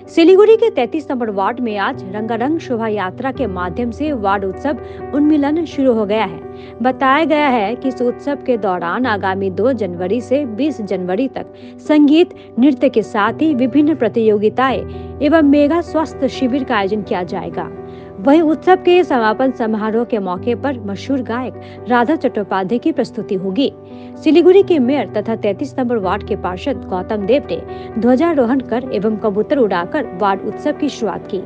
सिलीगुड़ी के 33 number ward में आज रंगारंग शोभा यात्रा के माध्यम से वार्ड उत्सव उन्मिलन शुरू हो गया है। बताया गया है कि इस उत्सव के दौरान आगामी 2 जनवरी से 20 जनवरी तक संगीत, नृत्य के साथ ही विभिन्न प्रतियोगिताएं एवं मेगा स्वास्थ्य शिविर का आयोजन किया जाएगा। वहीं उत्सव के समापन समारोह के मौके पर मशहूर गायक राधा चट्टोपाध्याय की प्रस्तुति होगी। सिलीगुड़ी के मेयर तथा 33 नंबर वार्ड के पार्षद गौतम देव ने ध्वजारोहण कर एवं कबूतर उड़ाकर वार्ड उत्सव की शुरुआत की।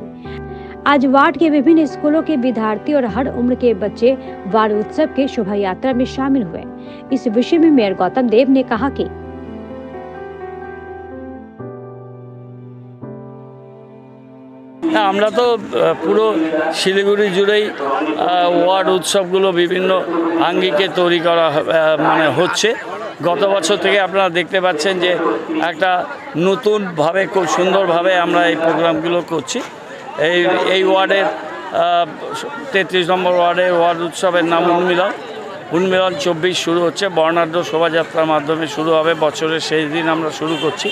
आज वार्ड के विभिन्न स्कूलों के विद्यार्थी और हर उम्र के बच्चे वार्ड उत्सव के शोभा यात्रा में शामिल हुए। इस विषय में मेयर गौतम देव ने कहा कि আমরা তো পুরো শিলিগুড়ি জুড়েই ওয়ার্ড উৎসবগুলো বিভিন্ন আঙ্গিকে তৈরি করা মানে হচ্ছে। গত বছর থেকে আপনারা দেখতে পাচ্ছেন যে একটা নতুনভাবে খুব সুন্দরভাবে আমরা এই প্রোগ্রামগুলো করছি। এই ওয়ার্ডের 33 নম্বর ওয়ার্ডের ওয়ার্ড উৎসবের নাম উন্মিলন 24 শুরু হচ্ছে। বর্ণাঢ্য শোভাযাত্রার মাধ্যমে শুরু হবে। বছরের শেষ দিন আমরা শুরু করছি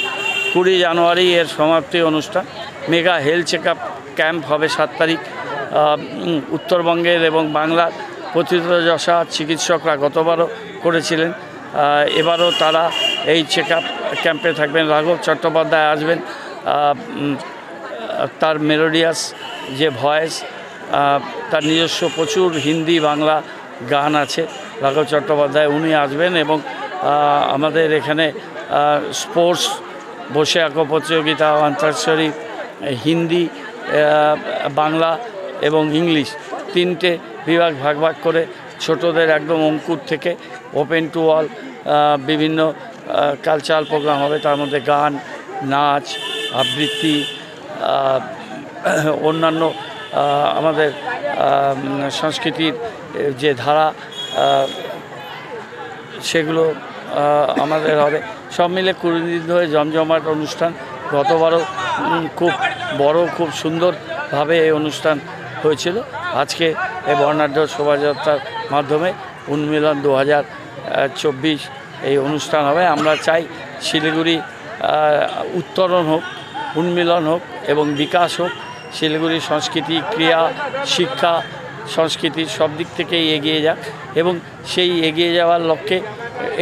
20 জানুয়ারি এর সমাপ্তি অনুষ্ঠান। মেগা হেলথ চেকআপ ক্যাম্প হবে 7 তারিখ। উত্তরবঙ্গের এবং বাংলার প্রথিতযশা চিকিৎসকরা গতবারও করেছিলেন, এবারও তারা এই চেকআপ ক্যাম্পে থাকবেন। রাঘব চট্টোপাধ্যায় আসবেন, তার মেলোডিয়াস যে ভয়েস, তার নিজস্ব প্রচুর হিন্দি বাংলা গান আছে। রাঘব চট্টোপাধ্যায় উনি আসবেন এবং আমাদের এখানে স্পোর্টস বসে আঁকো প্রতিযোগিতা, অন্তাক্ষরী, হিন্দি, বাংলা এবং ইংলিশ 3টে বিভাগ ভাগ করে ছোটদের একদম অঙ্কুর থেকে ওপেন টু অল বিভিন্ন কালচারাল প্রোগ্রাম হবে। তার মধ্যে গান, নাচ, আবৃত্তি, অন্যান্য আমাদের সংস্কৃতির যে ধারা সেগুলো আমাদের হবে। সব মিলে 20 দিন ধরে জমজমাট অনুষ্ঠান। গতবারও খুব বড়, খুব সুন্দরভাবে এই অনুষ্ঠান হয়েছিল। আজকে এই বর্ণাঢ্য শোভাযাত্রার মাধ্যমে উন্মিলন 2024 এই অনুষ্ঠান হবে। আমরা চাই শিলিগুড়ি উত্তরণ হোক, উন্মিলন হোক এবং বিকাশ হোক। শিলিগুড়ি সংস্কৃতি, ক্রিয়া, শিক্ষা, সংস্কৃতির সব দিক থেকেই এগিয়ে যাক এবং সেই এগিয়ে যাওয়ার লক্ষ্যে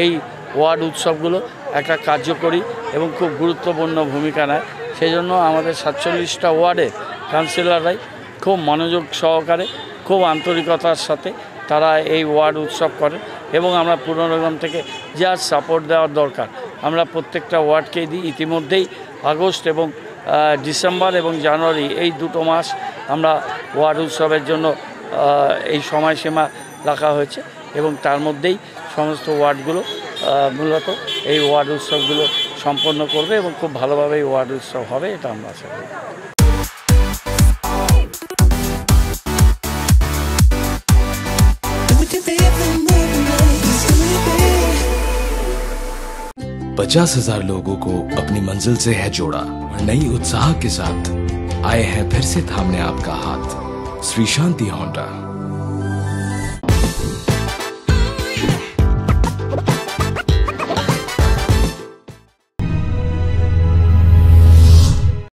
এই ওয়ার্ড উৎসবগুলো একটা কার্যকরী এবং খুব গুরুত্বপূর্ণ ভূমিকা নেয়। সেই জন্য আমাদের 47টা ওয়ার্ডের কাউন্সিলররাই খুব মনোযোগ সহকারে, খুব আন্তরিকতার সাথে তারা এই ওয়ার্ড উৎসব করেন এবং আমরা পুরনিগম থেকে যা সাপোর্ট দেওয়ার দরকার আমরা প্রত্যেকটা ওয়ার্ডকেই দিই। ইতিমধ্যেই আগস্ট এবং ডিসেম্বর এবং জানুয়ারি এই 2 মাস আমরা ওয়ার্ড উৎসবের জন্য এই সময়সীমা রাখা হয়েছে এবং তার মধ্যেই সমস্ত ওয়ার্ডগুলো মূলত এই ওয়ার্ড উৎসবগুলো সম্পন্ন করবে এবং খুব ভালোভাবে এই ওয়ার্ড উৎসব হবে, এটা আমরা আশা করি। पचास 50,000 लोगों को अपनी मंजिल से है जोड़ा और नई उत्साह के साथ आए हैं फिर से थामने आपका हाथ। श्री शांति होंडा।